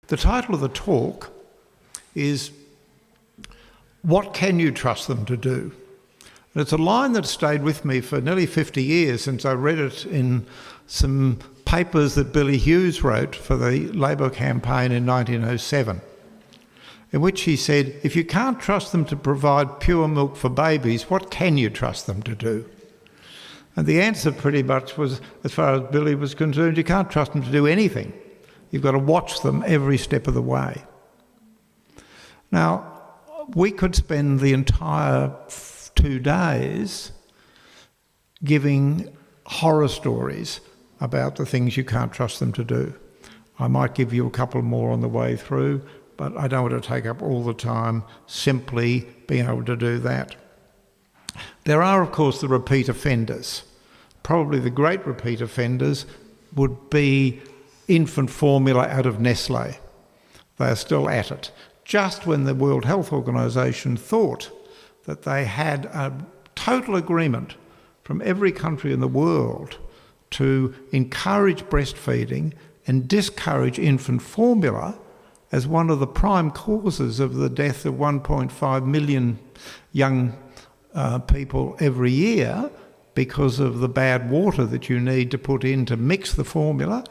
The title of the talk is, "What Can You Trust Them to Do?" And it's a line that stayed with me for nearly 50 years since I read it in some papers that Billy Hughes wrote for the Labor campaign in 1907, in which he said, if you can't trust them to provide pure milk for babies, what can you trust them to do? And the answer pretty much was, as far as Billy was concerned, you can't trust them to do anything. You've got to watch them every step of the way. Now, we could spend the entire 2 days giving horror stories about the things you can't trust them to do. I might give you a couple more on the way through, but I don't want to take up all the time simply being able to do that. There are, of course, the repeat offenders. Probably the great repeat offenders would be infant formula out of Nestle. They are still at it. Just when the World Health Organization thought that they had a total agreement from every country in the world to encourage breastfeeding and discourage infant formula as one of the prime causes of the death of 1.5 million young people every year because of the bad water that you need to put in to mix the formula.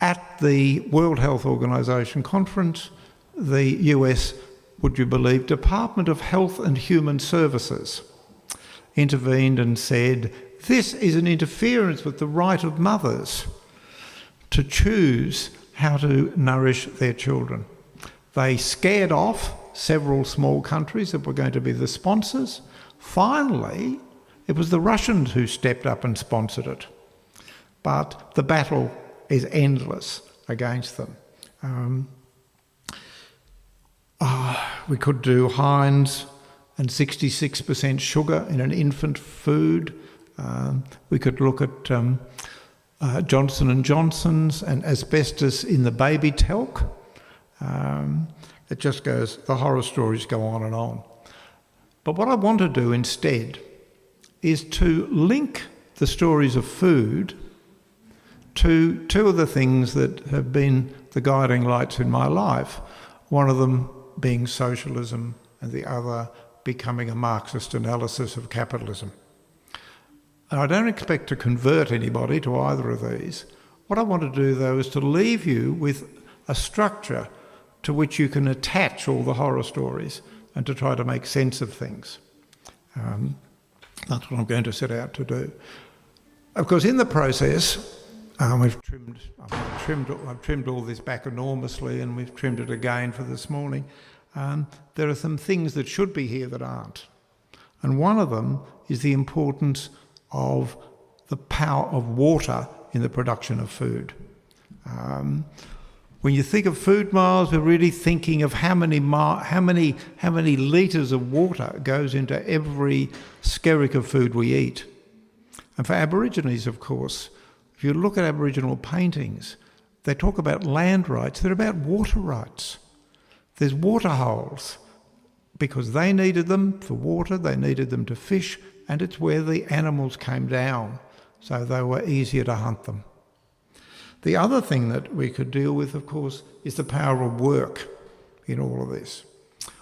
At the World Health Organization conference, the US, would you believe, Department of Health and Human Services intervened and said, this is an interference with the right of mothers to choose how to nourish their children. They scared off several small countries that were going to be the sponsors. Finally, it was the Russians who stepped up and sponsored it. But the battle is endless against them. We could do Heinz and 66% sugar in an infant food. We could look at Johnson & Johnson's and asbestos in the baby talc. It just goes, the horror stories go on and on. But what I want to do instead is to link the stories of food to two of the things that have been the guiding lights in my life, one of them being socialism and the other becoming a Marxist analysis of capitalism. And I don't expect to convert anybody to either of these. What I want to do, though, is to leave you with a structure to which you can attach all the horror stories and to try to make sense of things. That's what I'm going to set out to do. Of course, in the process, I've trimmed all this back enormously, and we've trimmed it again for this morning. There are some things that should be here that aren't. And one of them is the importance of the power of water in the production of food. When you think of food miles, we're really thinking of how many litres of water goes into every skerrick of food we eat. And for Aborigines, of course, if you look at Aboriginal paintings, they talk about land rights, they're about water rights. There's water holes because they needed them for water, they needed them to fish, and it's where the animals came down, so they were easier to hunt them. The other thing that we could deal with, of course, is the power of work in all of this.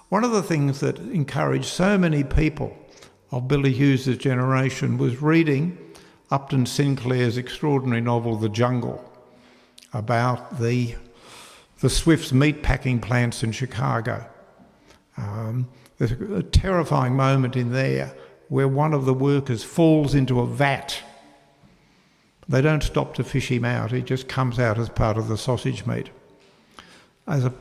One of the things that encouraged so many people of Billy Hughes' generation was reading Upton Sinclair's extraordinary novel, The Jungle, about the Swifts meat-packing plants in Chicago. There's a terrifying moment in there where one of the workers falls into a vat. They don't stop to fish him out, he just comes out as part of the sausage meat. As a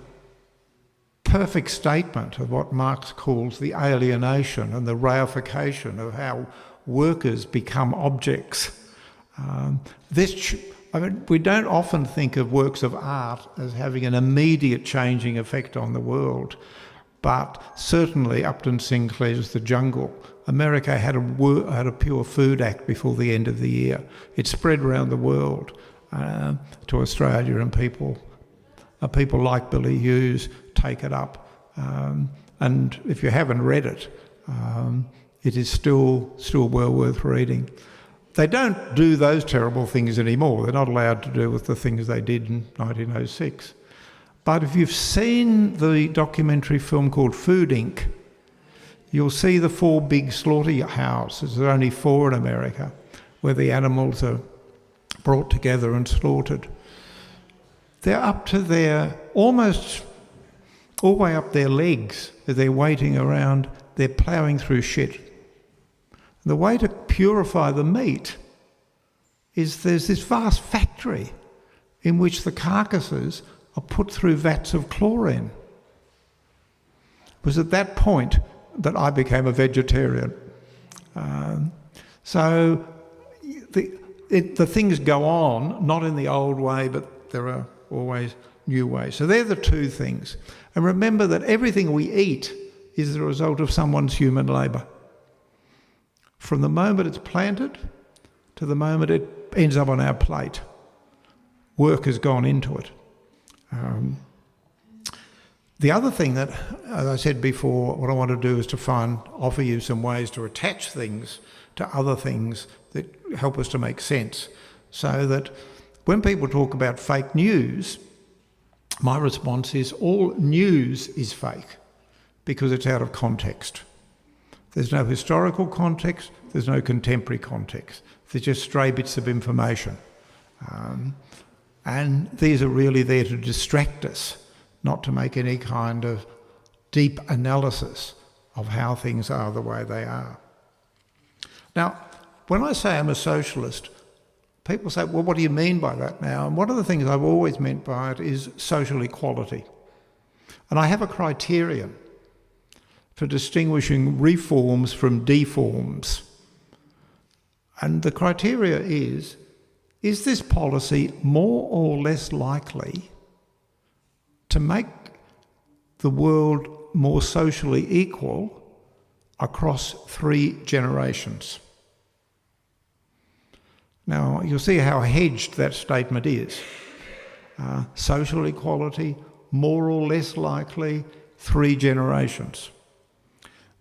perfect statement of what Marx calls the alienation and the reification of how workers become objects. We don't often think of works of art as having an immediate changing effect on the world, but certainly Upton Sinclair's The Jungle. America had a Pure Food Act before the end of the year. It spread around the world to Australia, and people like Billy Hughes take it up. And if you haven't read it, it is still well worth reading. They don't do those terrible things anymore. They're not allowed to do with the things they did in 1906. But if you've seen the documentary film called Food Inc., you'll see the 4 big slaughterhouses. There are only 4 in America, where the animals are brought together and slaughtered. They're up to their, almost all the way up their legs as they're waiting around. They're ploughing through shit. The way to purify the meat is there's this vast factory in which the carcasses are put through vats of chlorine. It was at that point that I became a vegetarian. So the things go on, not in the old way, but there are always new ways. So they're the 2 things. And remember that everything we eat is the result of someone's human labour. From the moment it's planted to the moment it ends up on our plate, work has gone into it. The other thing that, as I said before, what I want to do is to offer you some ways to attach things to other things that help us to make sense, so that when people talk about fake news, my response is all news is fake because it's out of context. There's no historical context, there's no contemporary context. There's just stray bits of information. And these are really there to distract us, not to make any kind of deep analysis of how things are the way they are. Now, when I say I'm a socialist, people say, well, what do you mean by that now? And one of the things I've always meant by it is social equality. And I have a criterion for distinguishing reforms from deforms. And the criteria is this policy more or less likely to make the world more socially equal across 3 generations? Now, you'll see how hedged that statement is. Social equality, more or less likely, 3 generations.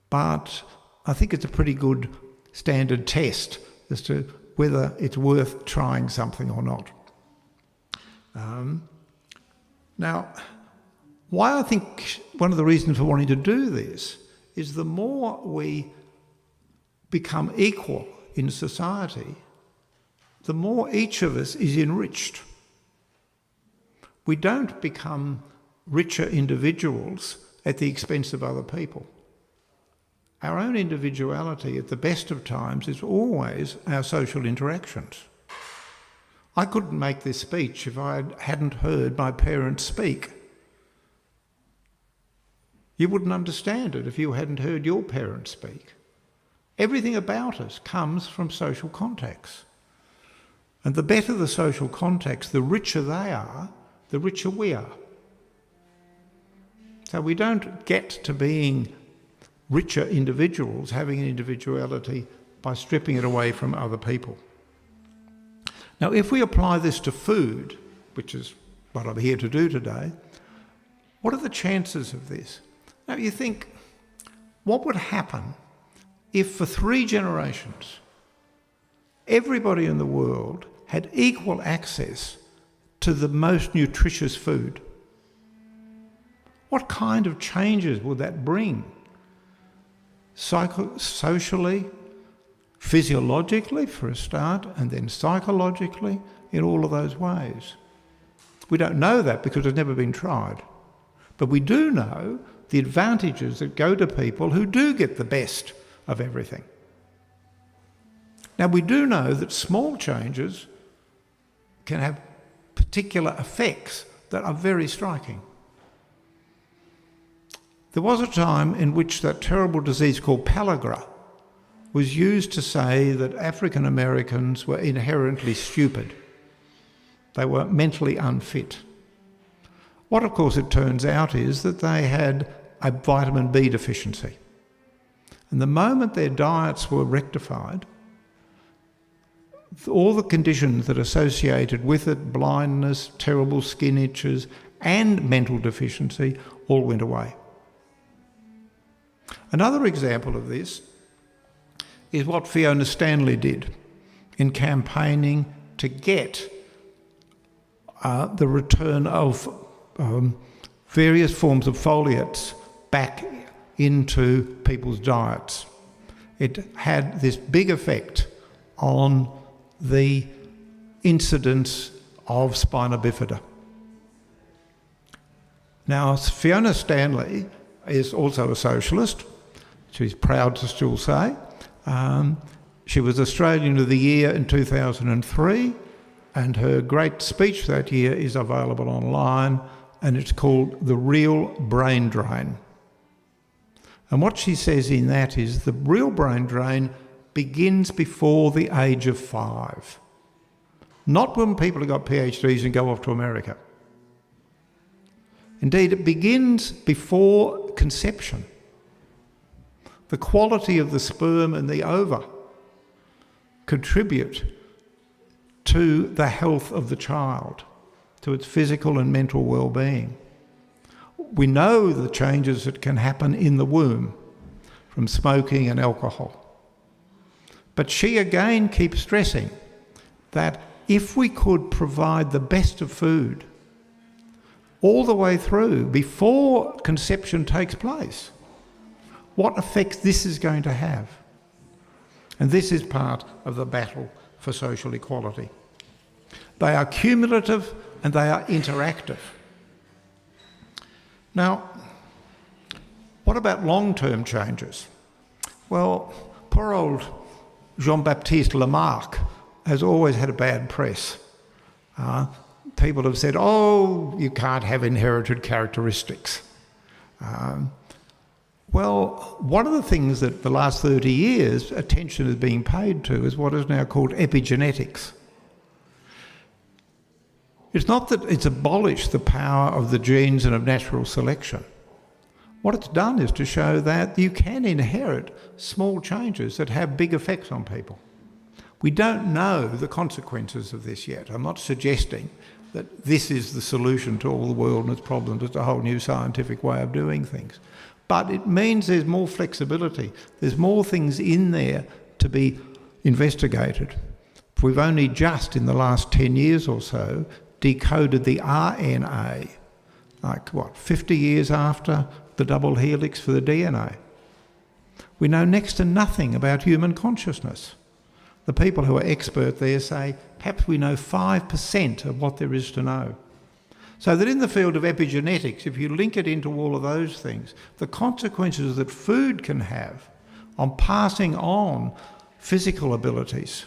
But I think it's a pretty good standard test as to whether it's worth trying something or not. Now, why I think one of the reasons for wanting to do this is the more we become equal in society, the more each of us is enriched. We don't become richer individuals at the expense of other people. Our own individuality at the best of times is always our social interactions. I couldn't make this speech if I hadn't heard my parents speak. You wouldn't understand it if you hadn't heard your parents speak. Everything about us comes from social contacts. And the better the social contacts, the richer they are, the richer we are. So we don't get to being richer individuals, having an individuality, by stripping it away from other people. Now, if we apply this to food, which is what I'm here to do today, what are the chances of this? Now, you think, what would happen if for 3 generations everybody in the world had equal access to the most nutritious food? What kind of changes would that bring? Socially, physiologically for a start, and then psychologically, in all of those ways. We don't know that because it's never been tried. But we do know the advantages that go to people who do get the best of everything. Now, we do know that small changes can have particular effects that are very striking. There was a time in which that terrible disease called pellagra was used to say that African Americans were inherently stupid. They were mentally unfit. What, of course, it turns out is that they had a vitamin B deficiency. And the moment their diets were rectified, all the conditions that are associated with it, blindness, terrible skin itches, and mental deficiency, all went away. Another example of this is what Fiona Stanley did in campaigning to get the return of various forms of folates back into people's diets. It had this big effect on the incidence of spina bifida. Now, Fiona Stanley is also a socialist. She's proud to still say. She was Australian of the Year in 2003, and her great speech that year is available online, and it's called The Real Brain Drain. And what she says in that is the real brain drain begins before the age of 5. Not when people have got PhDs and go off to America. Indeed, it begins before conception. The quality of the sperm and the ova contribute to the health of the child, to its physical and mental well-being. We know the changes that can happen in the womb from smoking and alcohol. But she again keeps stressing that if we could provide the best of food all the way through, before conception takes place, what effects this is going to have. And this is part of the battle for social equality. They are cumulative and they are interactive. Now, what about long-term changes? Well, poor old Jean-Baptiste Lamarck has always had a bad press. People have said, oh, you can't have inherited characteristics. Well, one of the things that the last 30 years attention is being paid to is what is now called epigenetics. It's not that it's abolished the power of the genes and of natural selection. What it's done is to show that you can inherit small changes that have big effects on people. We don't know the consequences of this yet. I'm not suggesting that this is the solution to all the world and its problems. It's a whole new scientific way of doing things. But it means there's more flexibility. There's more things in there to be investigated. We've only just in the last 10 years or so decoded the RNA, 50 years after the double helix for the DNA. We know next to nothing about human consciousness. The people who are expert there say perhaps we know 5% of what there is to know. So that in the field of epigenetics, if you link it into all of those things, the consequences that food can have on passing on physical abilities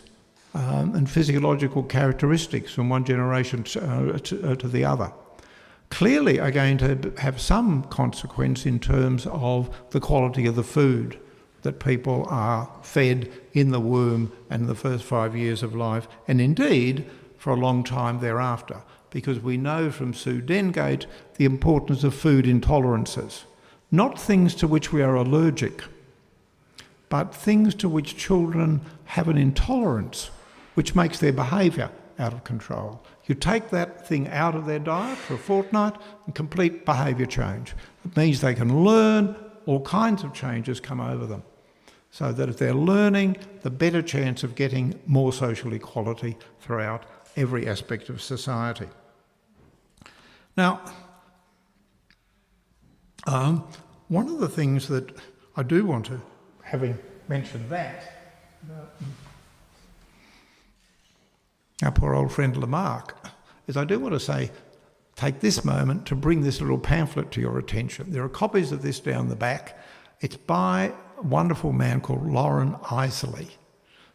and physiological characteristics from one generation to the other, clearly are going to have some consequence in terms of the quality of the food that people are fed in the womb and in the first 5 years of life, and indeed for a long time thereafter, because we know from Sue Dengate the importance of food intolerances, not things to which we are allergic, but things to which children have an intolerance, which makes their behaviour out of control. You take that thing out of their diet for a fortnight and complete behaviour change. It means they can learn, all kinds of changes come over them. So that if they're learning, the better chance of getting more social equality throughout every aspect of society. Now, one of the things that I do want to, having mentioned that, our poor old friend Lamarck, is I do want to say, take this moment to bring this little pamphlet to your attention. There are copies of this down the back. It's by a wonderful man called Lauren Isley.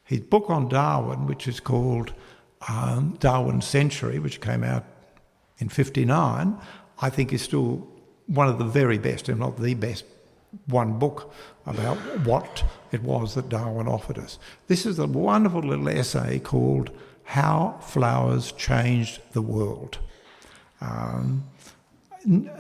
His book on Darwin, which is called Darwin's Century, which came out in 1959, I think is still one of the very best, if not the best, one book about what it was that Darwin offered us. This is a wonderful little essay called How Flowers Changed the World.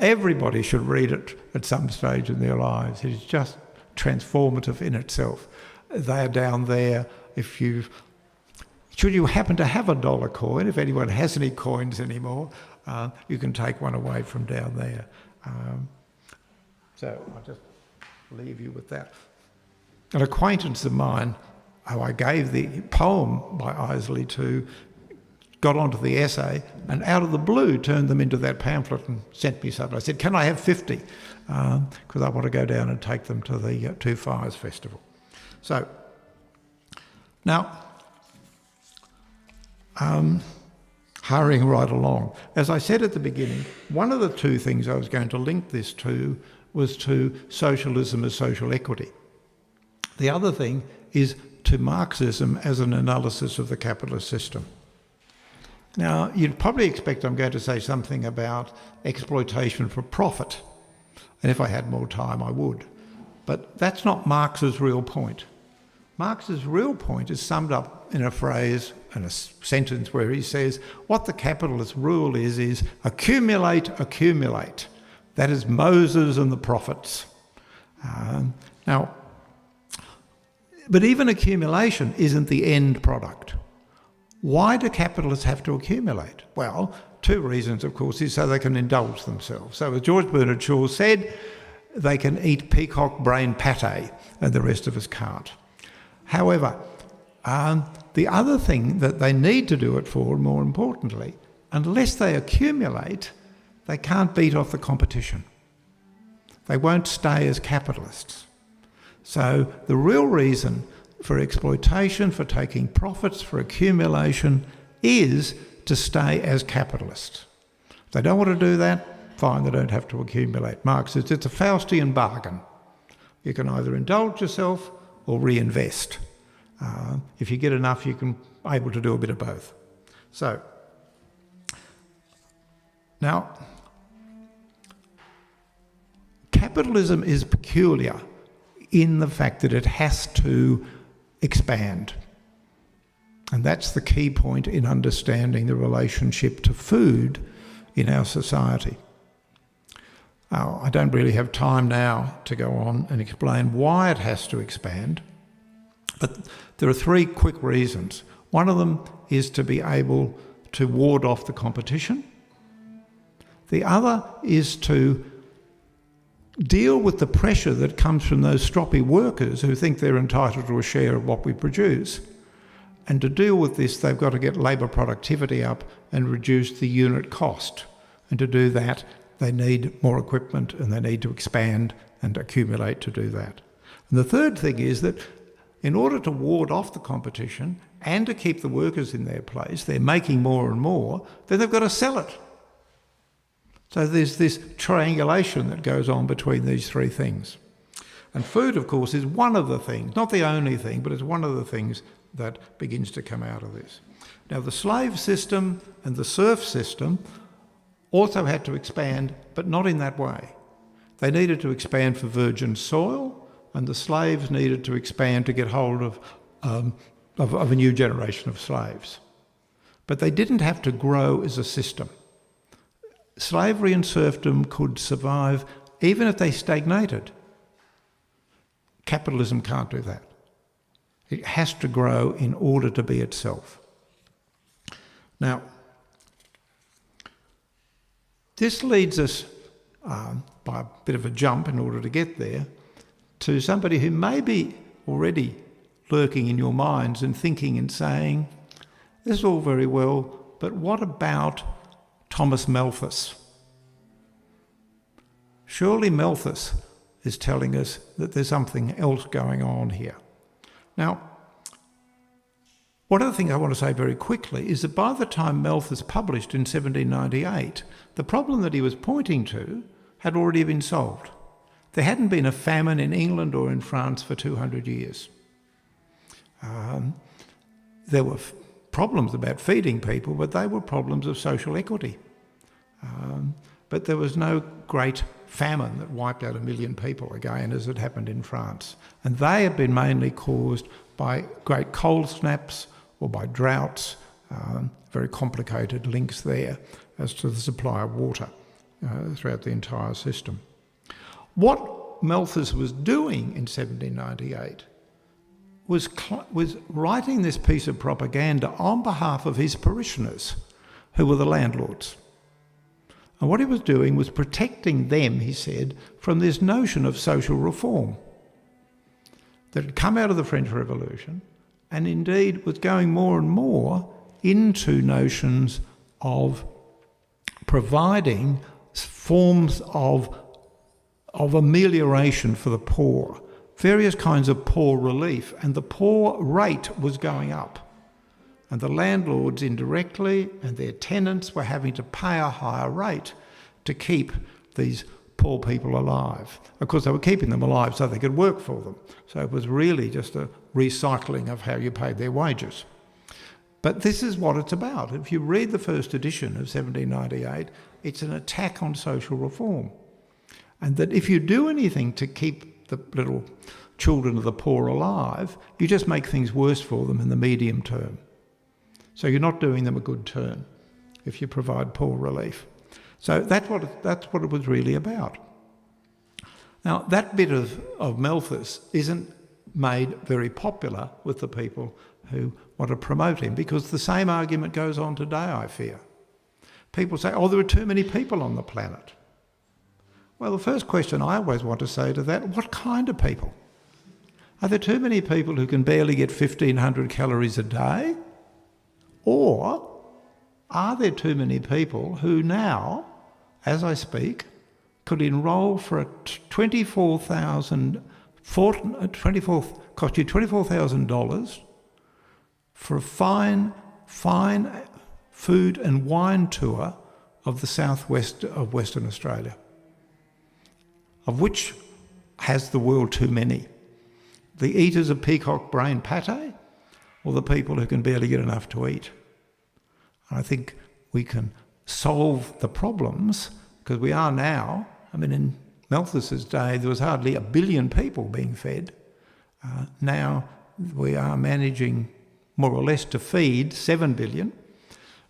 Everybody should read it at some stage in their lives. It's just transformative in itself. They are down there. Should you happen to have a dollar coin, if anyone has any coins anymore, you can take one away from down there. So I'll just leave you with that. An acquaintance of mine I gave the poem by Isley to, got onto the essay, and out of the blue turned them into that pamphlet and sent me something. I said, can I have 50? Because I want to go down and take them to the TwoFires festival. So, now, hurrying right along. As I said at the beginning, one of the two things I was going to link this to was to socialism as social equity. The other thing is to Marxism as an analysis of the capitalist system. Now, you'd probably expect I'm going to say something about exploitation for profit, and if I had more time, I would. But that's not Marx's real point. Marx's real point is summed up in a phrase, in a sentence where he says, what the capitalist rule is accumulate, accumulate. That is Moses and the prophets. Now, but even accumulation isn't the end product. Why do capitalists have to accumulate? Well, two reasons, of course, is so they can indulge themselves. So as George Bernard Shaw said, they can eat peacock brain pate and the rest of us can't. However, the other thing that they need to do it for, more importantly, unless they accumulate, they can't beat off the competition. They won't stay as capitalists. So the real reason for exploitation, for taking profits, for accumulation, is to stay as capitalists. If they don't want to do that, fine, they don't have to accumulate. Marx says it's a Faustian bargain. You can either indulge yourself or reinvest. If you get enough, you can able to do a bit of both. So, now, capitalism is peculiar in the fact that it has to expand. And that's the key point in understanding the relationship to food in our society. Now, I don't really have time now to go on and explain why it has to expand, but there are three quick reasons. One of them is to be able to ward off the competition. The other is to deal with the pressure that comes from those stroppy workers who think they're entitled to a share of what we produce. And to deal with this, they've got to get labour productivity up and reduce the unit cost. And to do that, they need more equipment and they need to expand and accumulate to do that. And the third thing is that in order to ward off the competition and to keep the workers in their place, they're making more and more, then they've got to sell it. So there's this triangulation that goes on between these three things. And food, of course, is one of the things, not the only thing, but it's one of the things that begins to come out of this. Now, the slave system and the serf system also had to expand, but not in that way. They needed to expand for virgin soil, and the slaves needed to expand to get hold of a new generation of slaves. But they didn't have to grow as a system. Slavery and serfdom could survive even if they stagnated. Capitalism can't do that. It has to grow in order to be itself. Now, this leads us, by a bit of a jump in order to get there, to somebody who may be already lurking in your minds and thinking and saying, this is all very well, but what about Thomas Malthus? Surely Malthus is telling us that there's something else going on here. Now, one of the things I want to say very quickly is that by the time Malthus published in 1798, the problem that he was pointing to had already been solved. There hadn't been a famine in England or in France for 200 years. There were problems about feeding people, but they were problems of social equity. But there was no great famine that wiped out 1 million people again, as it happened in France. And they have been mainly caused by great cold snaps or by droughts, very complicated links there as to the supply of water throughout the entire system. What Malthus was doing in 1798 was writing this piece of propaganda on behalf of his parishioners, who were the landlords. And what he was doing was protecting them, he said, from this notion of social reform that had come out of the French Revolution and indeed was going more and more into notions of providing forms of amelioration for the poor, various kinds of poor relief, and the poor rate was going up. And the landlords indirectly and their tenants were having to pay a higher rate to keep these poor people alive. Of course, they were keeping them alive so they could work for them. So it was really just a recycling of how you paid their wages. But this is what it's about. If you read the first edition of 1798, it's an attack on social reform. And that if you do anything to keep the little children of the poor alive, you just make things worse for them in the medium term. So you're not doing them a good turn if you provide poor relief. So that's what it was really about. Now, that bit of Malthus isn't made very popular with the people who want to promote him, because the same argument goes on today, I fear. People say, oh, there are too many people on the planet. Well, the first question I always want to say to that, what kind of people? Are there too many people who can barely get 1,500 calories a day? Or are there too many people who now, as I speak, could enrol for a cost you $24,000 for a fine food and wine tour of the southwest of Western Australia, of which has the world too many? The eaters of peacock brain pate, or the people who can barely get enough to eat? I think we can solve the problems, because we are now, in Malthus's day there was hardly 1 billion people being fed. Now we are managing more or less to feed 7 billion,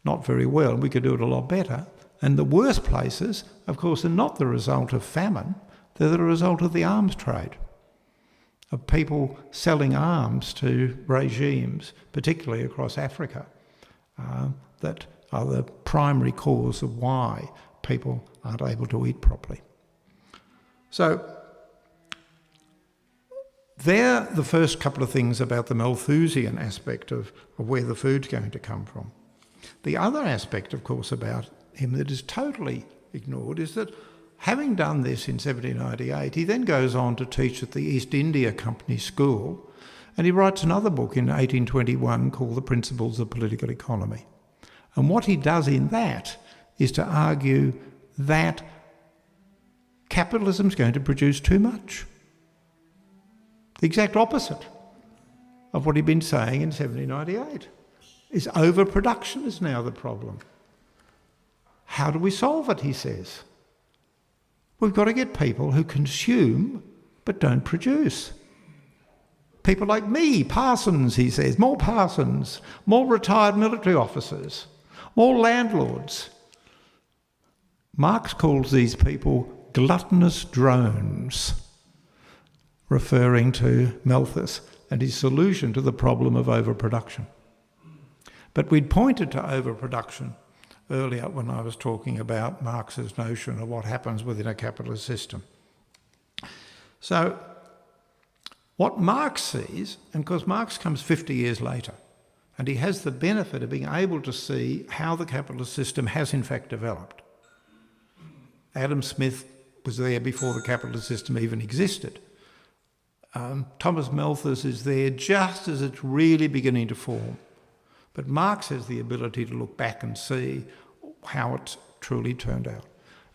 not very well. We could do it a lot better. And the worst places, of course, are not the result of famine, they're the result of the arms trade, of people selling arms to regimes, particularly across Africa, that are the primary cause of why people aren't able to eat properly. So they're the first couple of things about the Malthusian aspect of where the food's going to come from. The other aspect, of course, about him that is totally ignored is that, having done this in 1798, he then goes on to teach at the East India Company School, and he writes another book in 1821 called The Principles of Political Economy. And what he does in that is to argue that capitalism is going to produce too much. The exact opposite of what he'd been saying in 1798. Is overproduction is now the problem. How do we solve it, he says? We've got to get people who consume but don't produce. People like me, parsons, he says, more parsons, more retired military officers, more landlords. Marx calls these people gluttonous drones, referring to Malthus and his solution to the problem of overproduction. But we'd pointed to overproduction earlier when I was talking about Marx's notion of what happens within a capitalist system. So what Marx sees, and of course Marx comes 50 years later, and he has the benefit of being able to see how the capitalist system has in fact developed. Adam Smith was there before the capitalist system even existed. Thomas Malthus is there just as it's really beginning to form. But Marx has the ability to look back and see how it's truly turned out.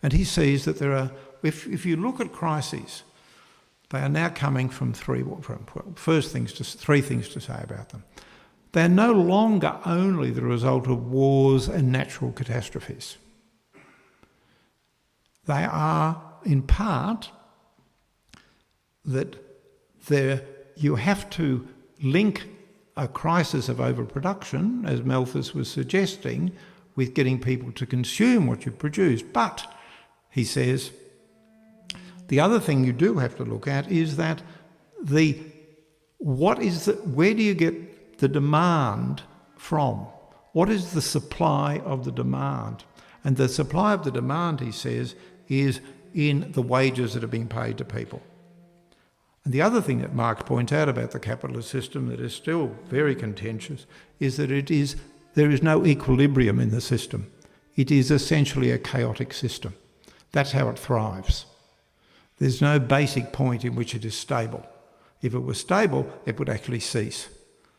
And he sees that there are, if you look at crises, they are now coming from three things to say about them. They're no longer only the result of wars and natural catastrophes. They are, in part, that you have to link a crisis of overproduction, as Malthus was suggesting, with getting people to consume what you produce. But, he says, the other thing you do have to look at is that where do you get the demand from? What is the supply of the demand? And the supply of the demand, he says, is in the wages that are being paid to people. And the other thing that Marx points out about the capitalist system that is still very contentious is that there is no equilibrium in the system. It is essentially a chaotic system. That's how it thrives. There's no basic point in which it is stable. If it was stable, it would actually cease.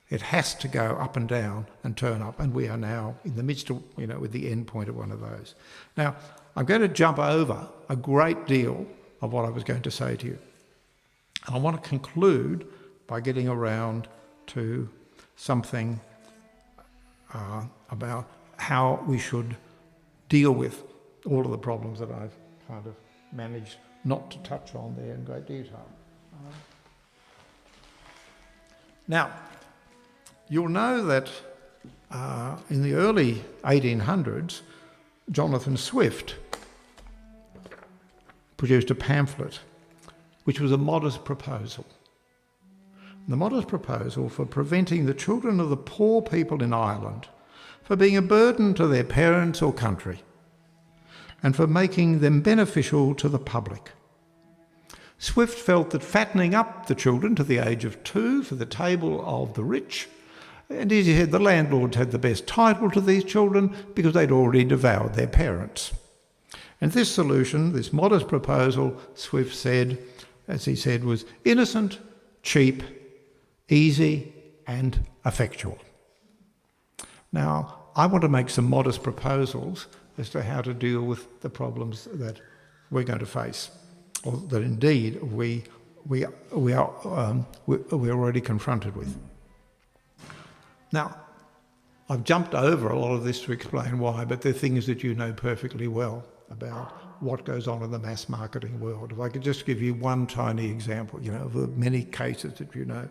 It has to go up and down and turn up, and we are now in the midst of, with the end point of one of those. Now, I'm going to jump over a great deal of what I was going to say to you. I want to conclude by getting around to something about how we should deal with all of the problems that I've kind of managed not to touch on there in great detail. Now, you'll know that in the early 1800s, Jonathan Swift produced a pamphlet which was a modest proposal. The modest proposal for preventing the children of the poor people in Ireland for being a burden to their parents or country, and for making them beneficial to the public. Swift felt that fattening up the children to the age of 2 for the table of the rich, and as he said, the landlords had the best title to these children because they'd already devoured their parents. And this solution, this modest proposal, Swift said, as he said, was innocent, cheap, easy and effectual. Now, I want to make some modest proposals as to how to deal with the problems that we're going to face, or that indeed we are already confronted with. Now, I've jumped over a lot of this to explain why, but they're things that you know perfectly well about what goes on in the mass marketing world. If I could just give you one tiny example, of the many cases that you know.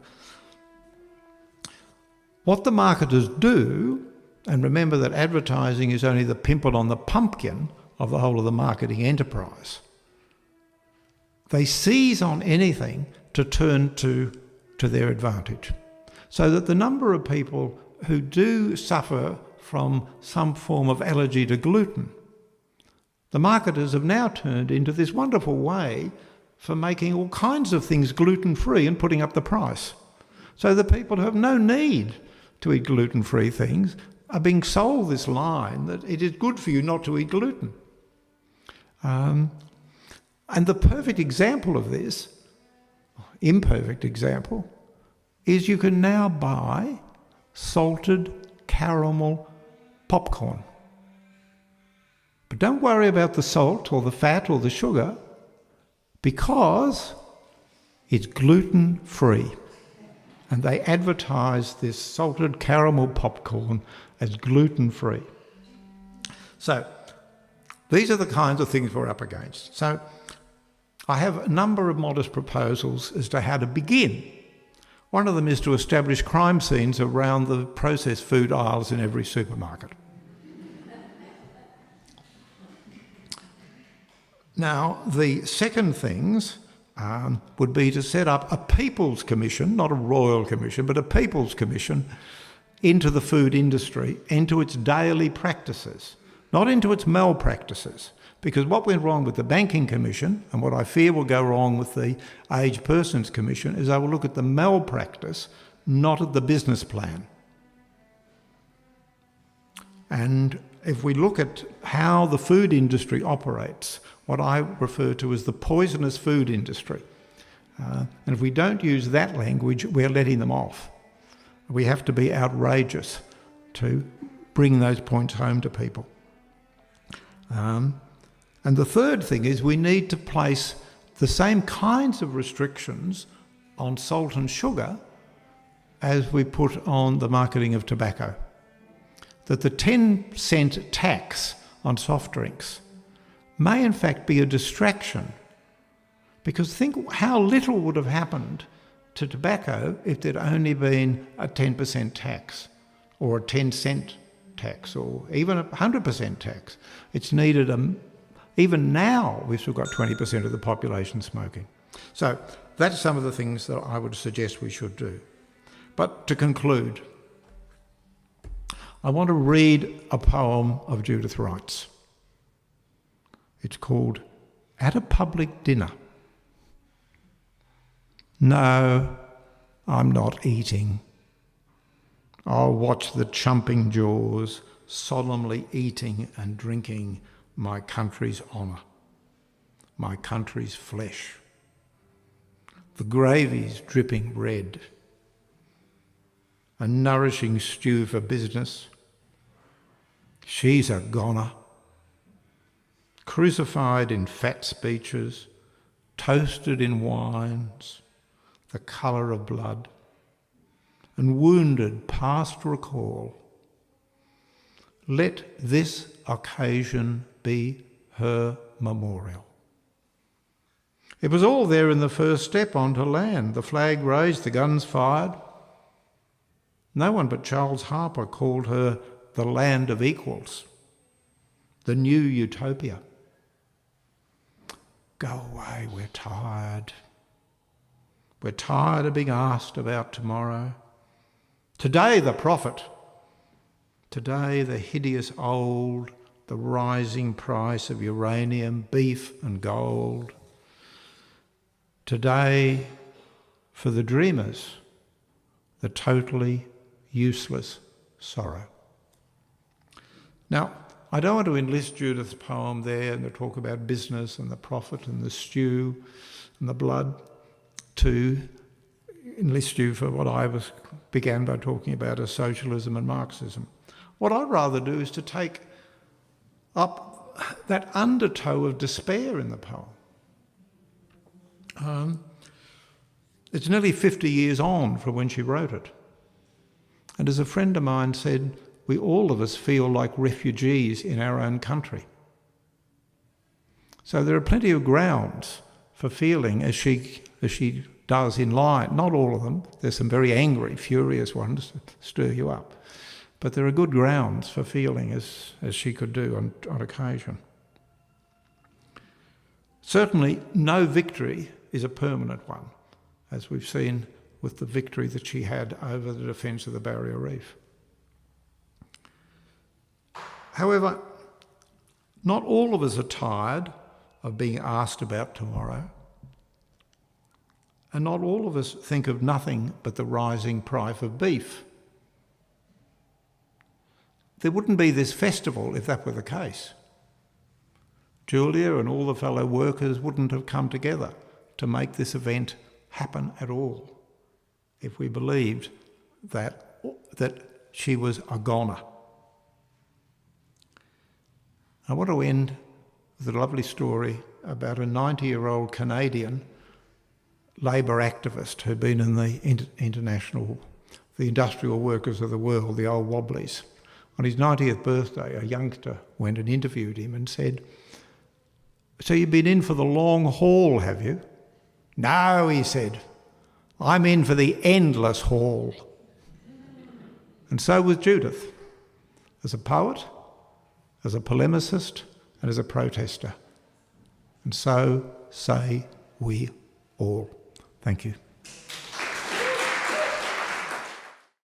What the marketers do, and remember that advertising is only the pimple on the pumpkin of the whole of the marketing enterprise. They seize on anything to turn to their advantage. So that the number of people who do suffer from some form of allergy to gluten, the marketers have now turned into this wonderful way for making all kinds of things gluten-free and putting up the price. So the people who have no need to eat gluten-free things are being sold this line that it is good for you not to eat gluten. And the perfect example of this, imperfect example, is you can now buy salted caramel popcorn. But don't worry about the salt or the fat or the sugar, because it's gluten-free. And they advertise this salted caramel popcorn as gluten-free. So these are the kinds of things we're up against. So I have a number of modest proposals as to how to begin. One of them is to establish crime scenes around the processed food aisles in every supermarket. Now, the second things would be to set up a People's Commission, not a Royal Commission, but a People's Commission into the food industry, into its daily practices, not into its malpractices. Because what went wrong with the Banking Commission, and what I fear will go wrong with the Aged Persons Commission, is they will look at the malpractice, not at the business plan. And if we look at how the food industry operates, what I refer to as the poisonous food industry, and if we don't use that language, we're letting them off. We have to be outrageous to bring those points home to people. And the third thing is we need to place the same kinds of restrictions on salt and sugar as we put on the marketing of tobacco. That the 10-cent tax on soft drinks may in fact be a distraction, because think how little would have happened to tobacco if there'd only been a 10% tax, or a 10-cent tax, or even a 100% tax. It's needed even now we've still got 20% of the population smoking. So that's some of the things that I would suggest we should do. But to conclude, I want to read a poem of Judith Wright's. It's called At a Public Dinner. No, I'm not eating. I'll watch the chumping jaws solemnly eating and drinking my country's honour, my country's flesh. The gravy's dripping red, a nourishing stew for business. She's a goner, crucified in fat speeches, toasted in wines, the colour of blood, and wounded past recall. Let this occasion be her memorial. It was all there in the first step onto land. The flag raised, the guns fired. No one but Charles Harper called her the land of equals, the new utopia. Go away, we're tired. We're tired of being asked about tomorrow. Today the prophet, today the hideous old, the rising price of uranium, beef and gold. Today, for the dreamers, the totally useless sorrow. Now, I don't want to enlist Judith's poem there and to talk about business and the prophet and the stew and the blood to enlist you for what I began by talking about as socialism and Marxism. What I'd rather do is to take up that undertow of despair in the poem. It's nearly 50 years on from when she wrote it. And as a friend of mine said, we all of us feel like refugees in our own country. So there are plenty of grounds for feeling as she does in line. Not all of them. There's some very angry, furious ones that stir you up. But there are good grounds for feeling as she could do on occasion. Certainly no victory is a permanent one, as we've seen with the victory that she had over the defence of the Barrier Reef. However, not all of us are tired of being asked about tomorrow, and not all of us think of nothing but the rising price of beef. There wouldn't be this festival if that were the case. Julia and all the fellow workers wouldn't have come together to make this event happen at all if we believed that she was a goner. I want to end with a lovely story about a 90-year-old Canadian labour activist who'd been in the the industrial workers of the world, the old Wobblies. On his 90th birthday, a youngster went and interviewed him and said, "So you've been in for the long haul, have you?" "No," he said, "I'm in for the endless haul." And so was Judith, as a poet, as a polemicist, and as a protester. And so say we all. Thank you.